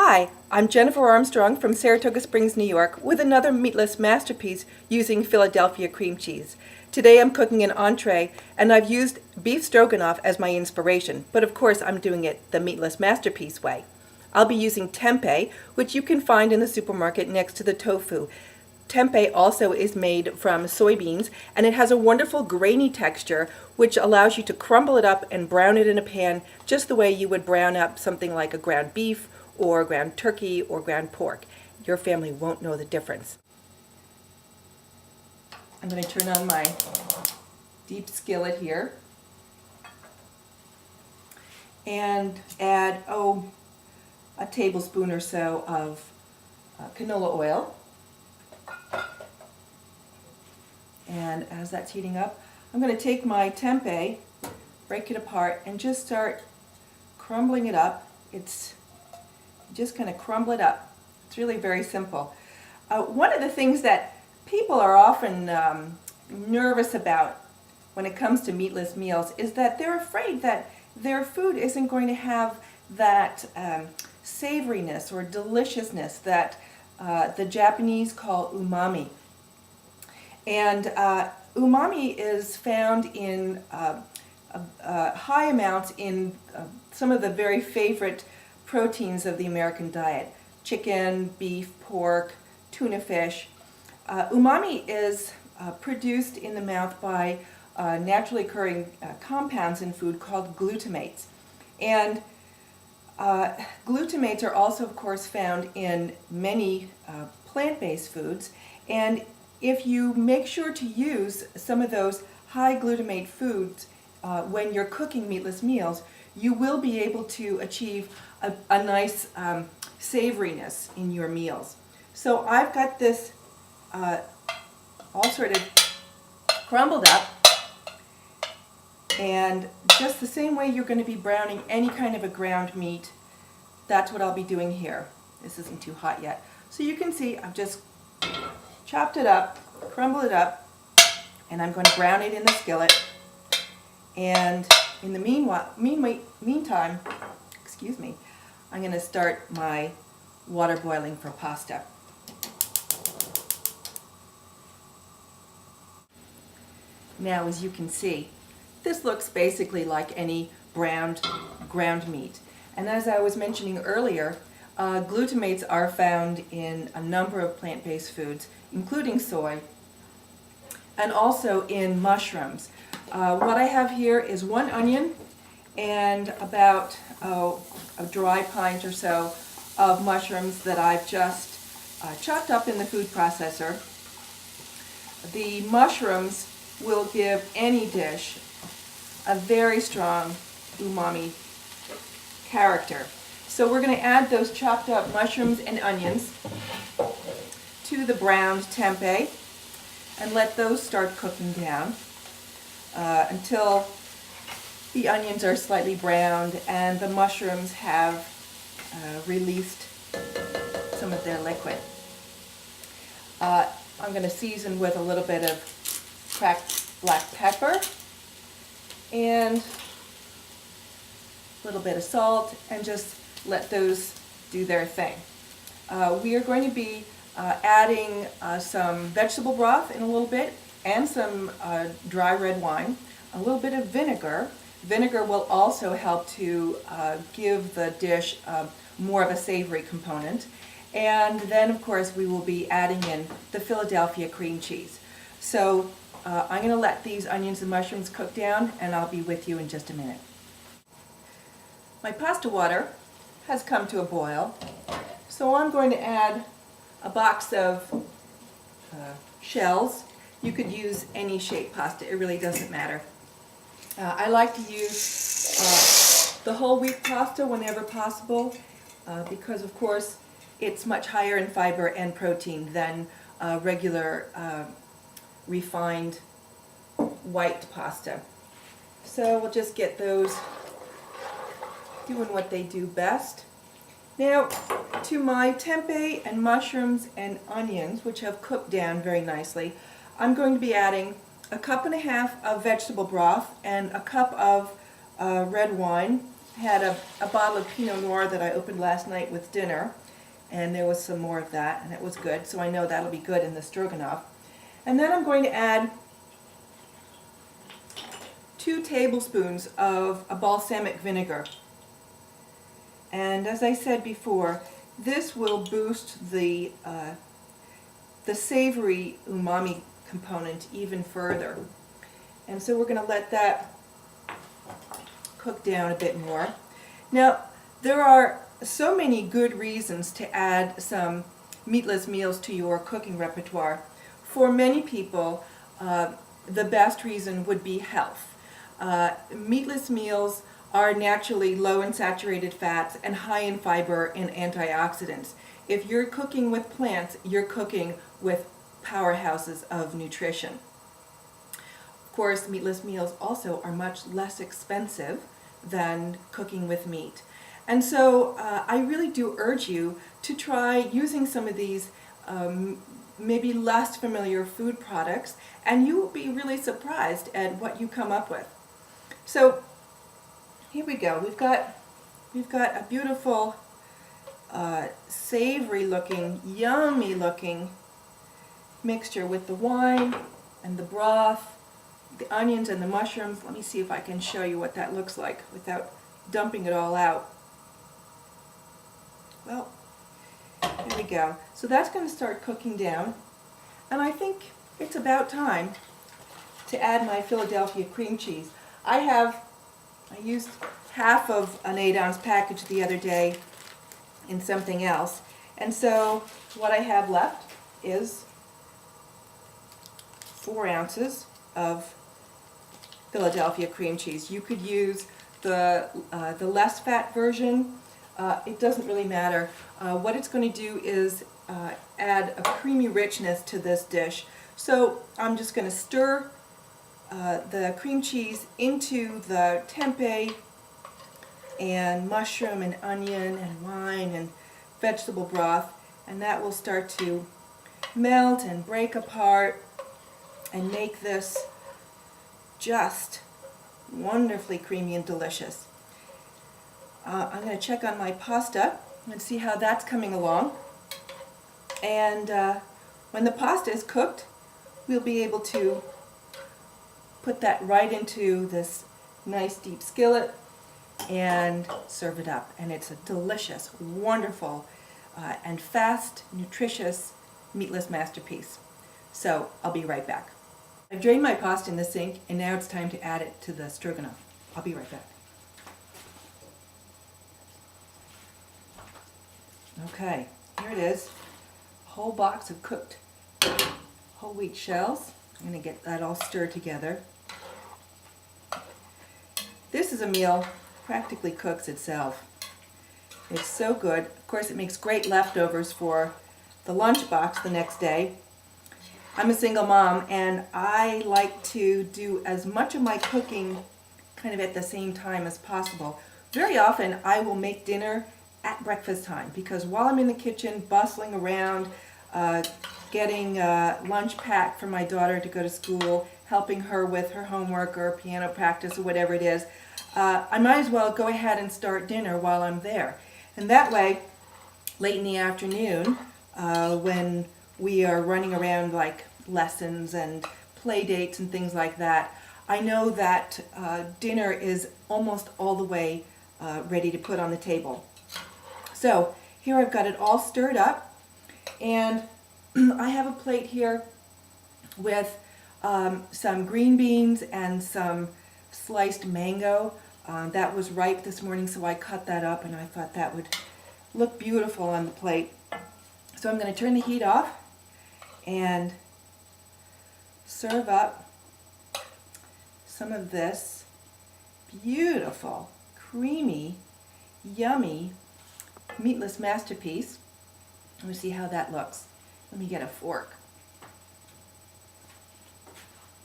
Hi, I'm Jennifer Armstrong from Saratoga Springs, New York, with another meatless masterpiece using Philadelphia cream cheese. Today I'm cooking an entree, and I've used beef stroganoff as my inspiration, but of course I'm doing it the meatless masterpiece way. I'll be using tempeh, which you can find in the supermarket next to the tofu. Tempeh also is made from soybeans, and it has a wonderful grainy texture which allows you to crumble it up and brown it in a pan just the way you would brown up something like a ground beef or ground turkey or ground pork. Your family won't know the difference. I'm going to turn on my deep skillet here and add, a tablespoon or so of canola oil. And as that's heating up, I'm going to take my tempeh, break it apart, and just start crumbling it up. It's just kind of crumble it up. It's really very simple. One of the things that people are often nervous about when it comes to meatless meals is that they're afraid that their food isn't going to have that savoriness or deliciousness that the Japanese call umami. And umami is found in high amounts in some of the very favorite proteins of the American diet: chicken, beef, pork, tuna fish. Umami is produced in the mouth by naturally occurring compounds in food called glutamates. And glutamates are also, of course, found in many plant-based foods. And if you make sure to use some of those high glutamate foods when you're cooking meatless meals, you will be able to achieve a nice savoriness in your meals. So I've got this all sort of crumbled up, and just the same way you're going to be browning any kind of a ground meat, that's what I'll be doing here. This isn't too hot yet. So you can see I've just chopped it up, crumbled it up, and I'm going to brown it in the skillet. And in the meantime, I'm going to start my water boiling for pasta. Now, as you can see, this looks basically like any browned ground meat. And as I was mentioning earlier, glutamates are found in a number of plant-based foods, including soy, and also in mushrooms. What I have here is 1 onion and about a dry pint or so of mushrooms that I've just chopped up in the food processor. The mushrooms will give any dish a very strong umami character. So we're going to add those chopped up mushrooms and onions to the browned tempeh and let those start cooking down until the onions are slightly browned and the mushrooms have released some of their liquid. I'm going to season with a little bit of cracked black pepper and a little bit of salt, and just let those do their thing. We are going to be adding some vegetable broth in a little bit, and some dry red wine, a little bit of vinegar. Vinegar will also help to give the dish more of a savory component. And then, of course, we will be adding in the Philadelphia cream cheese. So I'm going to let these onions and mushrooms cook down, and I'll be with you in just a minute. My pasta water has come to a boil, so I'm going to add a box of shells. You could use any shaped pasta, it really doesn't matter. I like to use the whole wheat pasta whenever possible because, of course, it's much higher in fiber and protein than regular refined white pasta. So we'll just get those doing what they do best. Now, to my tempeh and mushrooms and onions, which have cooked down very nicely, I'm going to be adding 1.5 cups of vegetable broth and a cup of red wine had a bottle of Pinot Noir that I opened last night with dinner, and there was some more of that, and it was good, so I know that'll be good in the stroganoff. And then I'm going to add 2 tablespoons of a balsamic vinegar. And as I said before, this will boost the savory umami component even further. And so we're going to let that cook down a bit more. Now, there are so many good reasons to add some meatless meals to your cooking repertoire. For many people, the best reason would be health. Meatless meals are naturally low in saturated fats and high in fiber and antioxidants. If you're cooking with plants, you're cooking with powerhouses of nutrition. Of course, meatless meals also are much less expensive than cooking with meat. And so I really do urge you to try using some of these maybe less familiar food products, and you will be really surprised at what you come up with. So here we go. We've got a beautiful, savory looking, yummy looking mixture with the wine and the broth, the onions and the mushrooms. Let me see if I can show you what that looks like without dumping it all out. Well, there we go. So that's going to start cooking down, and I think it's about time to add my Philadelphia cream cheese. I used half of an 8-ounce package the other day in something else, and so what I have left is 4 ounces of Philadelphia cream cheese. You could use the less fat version. It doesn't really matter. What it's going to do is add a creamy richness to this dish. So I'm just going to stir the cream cheese into the tempeh and mushroom and onion and wine and vegetable broth, and that will start to melt and break apart and make this just wonderfully creamy and delicious. I'm going to check on my pasta and see how that's coming along. And when the pasta is cooked, we'll be able to put that right into this nice deep skillet and serve it up. And it's a delicious, wonderful, and fast, nutritious meatless masterpiece. So I'll be right back. I've drained my pasta in the sink, and now it's time to add it to the stroganoff. I'll be right back. Okay, here it is. A whole box of cooked whole wheat shells. I'm going to get that all stirred together. This is a meal practically cooks itself. It's so good. Of course, it makes great leftovers for the lunchbox the next day. I'm a single mom, and I like to do as much of my cooking kind of at the same time as possible. Very often I will make dinner at breakfast time, because while I'm in the kitchen bustling around, getting lunch packed for my daughter to go to school, helping her with her homework or piano practice or whatever it is, I might as well go ahead and start dinner while I'm there. And that way, late in the afternoon, when we are running around like lessons and play dates and things like that, I know that dinner is almost all the way ready to put on the table. So here I've got it all stirred up, and I have a plate here with some green beans and some sliced mango. That was ripe this morning, so I cut that up, and I thought that would look beautiful on the plate. So I'm going to turn the heat off and serve up some of this beautiful, creamy, yummy meatless masterpiece. Let me see how that looks. Let me get a fork.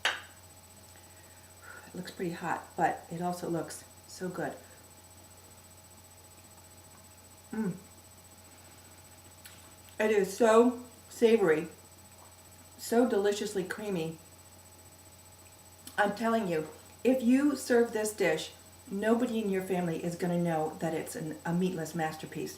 It looks pretty hot, but it also looks so good. It is so savory, so deliciously creamy. I'm telling you, if you serve this dish nobody in your family is going to know that it's a meatless masterpiece.